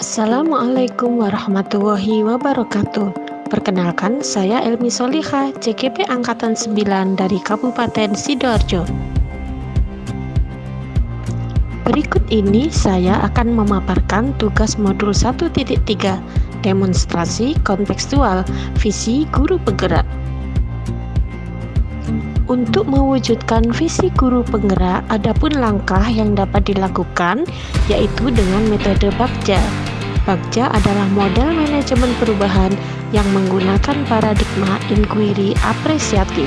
Assalamualaikum warahmatullahi wabarakatuh. Perkenalkan, saya Elmi Solihah, CGP Angkatan 9 dari Kabupaten Sidoarjo. Berikut ini saya akan memaparkan tugas modul 1.3, demonstrasi kontekstual, visi guru penggerak. Untuk mewujudkan visi guru penggerak, adapun langkah yang dapat dilakukan yaitu dengan metode Bagja. Bagja adalah model manajemen perubahan yang menggunakan paradigma inquiry apresiatif.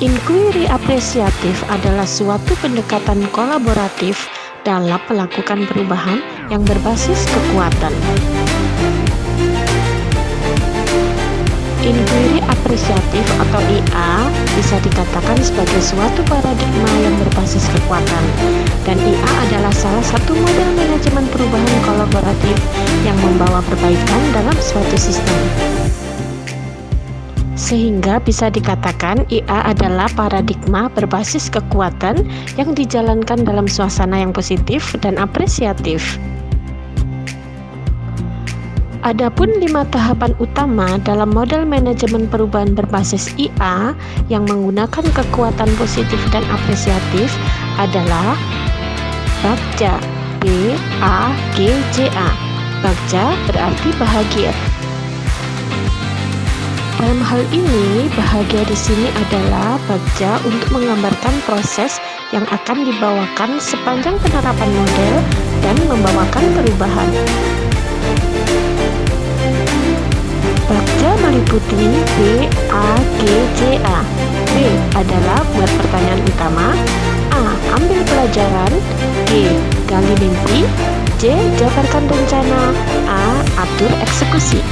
Inquiry apresiatif adalah suatu pendekatan kolaboratif dalam melakukan perubahan yang berbasis kekuatan. Inquiry apresiatif atau IA bisa dikatakan sebagai suatu paradigma yang berbasis kekuatan, dan IA adalah salah satu model manajemen perubahan kolaboratif yang membawa perbaikan dalam suatu sistem. Sehingga bisa dikatakan IA adalah paradigma berbasis kekuatan yang dijalankan dalam suasana yang positif dan apresiatif. Adapun 5 tahapan utama dalam model manajemen perubahan berbasis IA yang menggunakan kekuatan positif dan apresiatif adalah Bagja, B-A-G-J-A. Bagja berarti bahagia. Dalam hal ini, bahagia di sini adalah Bagja untuk menggambarkan proses yang akan dibawakan sepanjang penerapan model dan membawakan perubahan. Bagja meliputi B, A, G, J, A. B adalah buat pertanyaan utama, A. ambil pelajaran, G. gali mimpi, J. jabarkan rencana, A. atur eksekusi.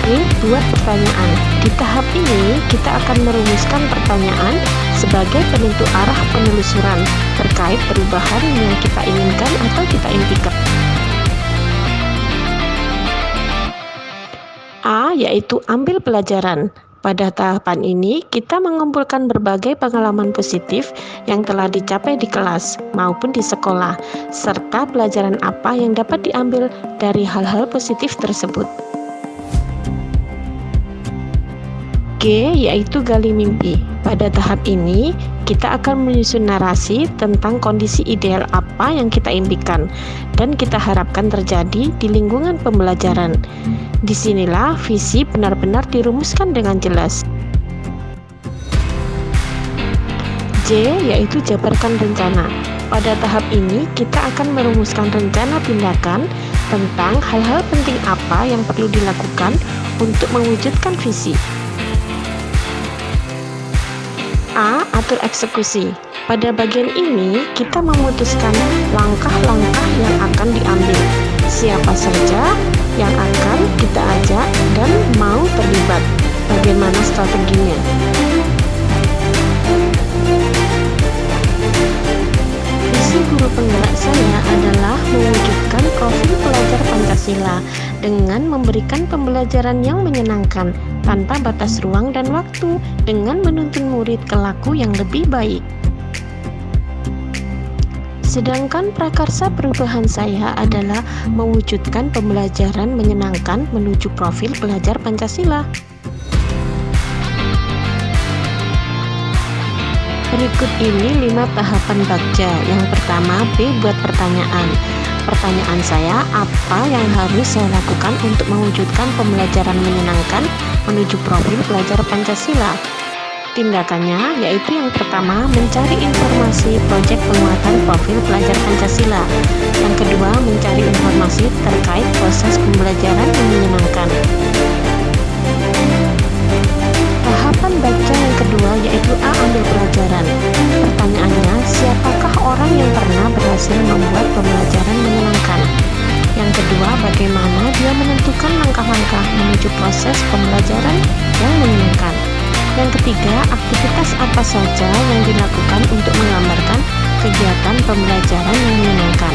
B. buat pertanyaan. Di tahap ini kita akan merumuskan pertanyaan sebagai penentu arah penelusuran terkait perubahan yang kita inginkan atau kita impikan. A yaitu ambil pelajaran. Pada tahapan ini, kita mengumpulkan berbagai pengalaman positif yang telah dicapai di kelas maupun di sekolah, serta pelajaran apa yang dapat diambil dari hal-hal positif tersebut. G yaitu gali mimpi. Pada tahap ini, kita akan menyusun narasi tentang kondisi ideal apa yang kita impikan dan kita harapkan terjadi di lingkungan pembelajaran. Disinilah visi benar-benar dirumuskan dengan jelas. J yaitu jabarkan rencana. Pada tahap ini, kita akan merumuskan rencana tindakan tentang hal-hal penting apa yang perlu dilakukan untuk mewujudkan visi. A. atur eksekusi. Pada bagian ini, kita memutuskan langkah-langkah yang akan diambil, siapa saja yang akan kita ajak dan mau terlibat, bagaimana strateginya. Visi guru penggerak saya adalah mewujudkan profil pelajar Pancasila dengan memberikan pembelajaran yang menyenangkan, tanpa batas ruang dan waktu, dengan menuntun murid ke laku yang lebih baik. Sedangkan prakarsa perubahan saya adalah mewujudkan pembelajaran menyenangkan menuju profil pelajar Pancasila. Berikut ini 5 tahapan Bagja. Yang pertama, B buat pertanyaan. Pertanyaan saya, apa yang harus saya lakukan untuk mewujudkan pembelajaran menyenangkan menuju profil pelajar Pancasila? Tindakannya yaitu yang pertama, mencari informasi proyek penguatan profil pelajar Pancasila. Yang kedua, mencari informasi terkait proses pembelajaran yang menyenangkan. Tahapan Bagja yang kedua yaitu A. ambil pelajaran. Pertanyaannya, siapakah orang yang pernah berhasil membuat pembelajaran menyenangkan? Yang kedua, bagaimana dia menentukan langkah-langkah menuju proses pembelajaran yang menyenangkan? Yang ketiga, aktivitas apa saja yang dilakukan untuk menggambarkan kegiatan pembelajaran yang menyenangkan,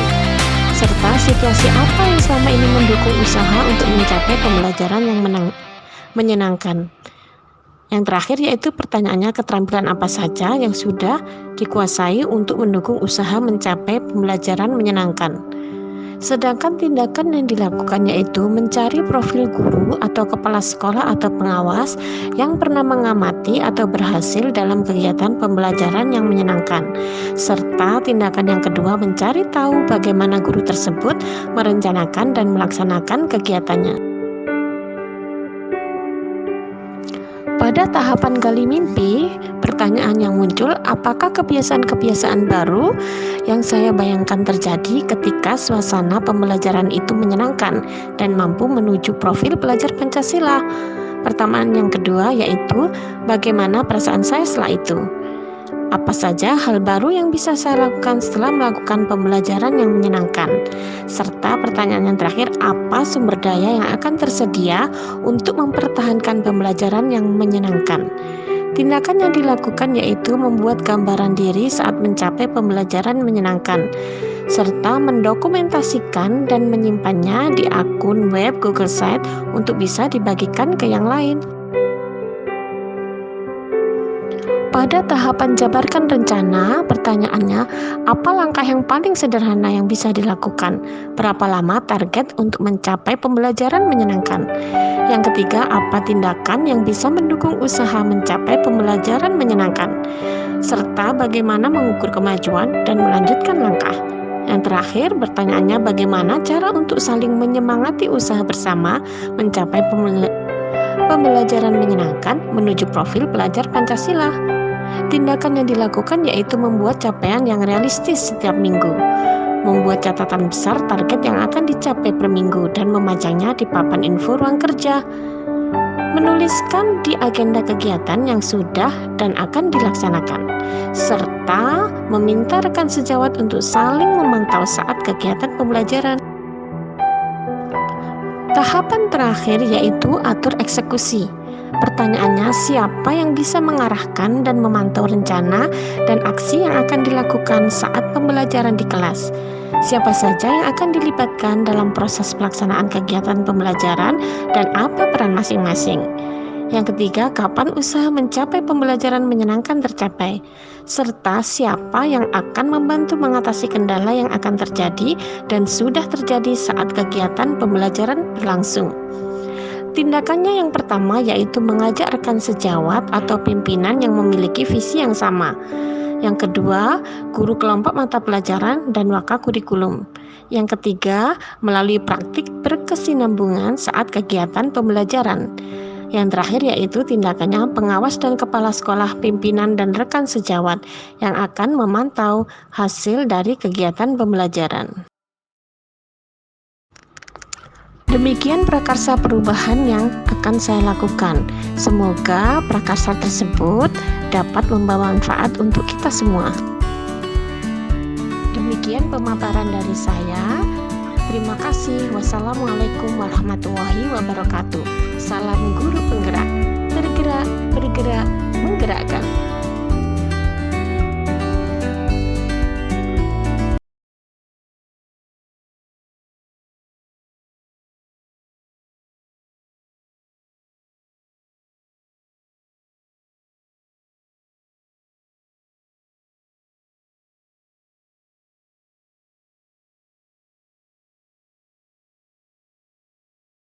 serta situasi apa yang selama ini mendukung usaha untuk mencapai pembelajaran yang menyenangkan. Yang terakhir yaitu pertanyaannya keterampilan apa saja yang sudah dikuasai untuk mendukung usaha mencapai pembelajaran menyenangkan. Sedangkan tindakan yang dilakukan yaitu mencari profil guru atau kepala sekolah atau pengawas yang pernah mengamati atau berhasil dalam kegiatan pembelajaran yang menyenangkan. Serta tindakan yang kedua mencari tahu bagaimana guru tersebut merencanakan dan melaksanakan kegiatannya. Pada tahapan gali mimpi, pertanyaan yang muncul, apakah kebiasaan-kebiasaan baru yang saya bayangkan terjadi ketika suasana pembelajaran itu menyenangkan dan mampu menuju profil pelajar Pancasila? Pertanyaan yang kedua yaitu, bagaimana perasaan saya setelah itu? Apa saja hal baru yang bisa saya lakukan setelah melakukan pembelajaran yang menyenangkan? Serta pertanyaan yang terakhir, apa sumber daya yang akan tersedia untuk mempertahankan pembelajaran yang menyenangkan? Tindakan yang dilakukan yaitu membuat gambaran diri saat mencapai pembelajaran menyenangkan, serta mendokumentasikan dan menyimpannya di akun web Google Site untuk bisa dibagikan ke yang lain. Pada tahapan jabarkan rencana, pertanyaannya, apa langkah yang paling sederhana yang bisa dilakukan? Berapa lama target untuk mencapai pembelajaran menyenangkan? Yang ketiga, apa tindakan yang bisa mendukung usaha mencapai pembelajaran menyenangkan? Serta bagaimana mengukur kemajuan dan melanjutkan langkah? Yang terakhir, pertanyaannya bagaimana cara untuk saling menyemangati usaha bersama mencapai pembelajaran menyenangkan menuju profil pelajar Pancasila. Tindakan yang dilakukan yaitu membuat capaian yang realistis setiap minggu, membuat catatan besar target yang akan dicapai per minggu dan memajangnya di papan info ruang kerja, menuliskan di agenda kegiatan yang sudah dan akan dilaksanakan, serta meminta rekan sejawat untuk saling memantau saat kegiatan pembelajaran. Tahapan terakhir yaitu atur eksekusi. Pertanyaannya, siapa yang bisa mengarahkan dan memantau rencana dan aksi yang akan dilakukan saat pembelajaran di kelas? Siapa saja yang akan dilibatkan dalam proses pelaksanaan kegiatan pembelajaran dan apa peran masing-masing? Yang ketiga, kapan usaha mencapai pembelajaran menyenangkan tercapai? Serta siapa yang akan membantu mengatasi kendala yang akan terjadi dan sudah terjadi saat kegiatan pembelajaran berlangsung. Tindakannya yang pertama yaitu mengajak rekan sejawat atau pimpinan yang memiliki visi yang sama. Yang kedua, guru kelompok mata pelajaran dan waka kurikulum. Yang ketiga, melalui praktik berkesinambungan saat kegiatan pembelajaran. Yang terakhir yaitu tindakannya pengawas dan kepala sekolah, pimpinan dan rekan sejawat yang akan memantau hasil dari kegiatan pembelajaran. Demikian prakarsa perubahan yang akan saya lakukan. Semoga prakarsa tersebut dapat membawa manfaat untuk kita semua. Demikian pemaparan dari saya. Terima kasih. Wassalamualaikum warahmatullahi wabarakatuh. Salam guru penggerak.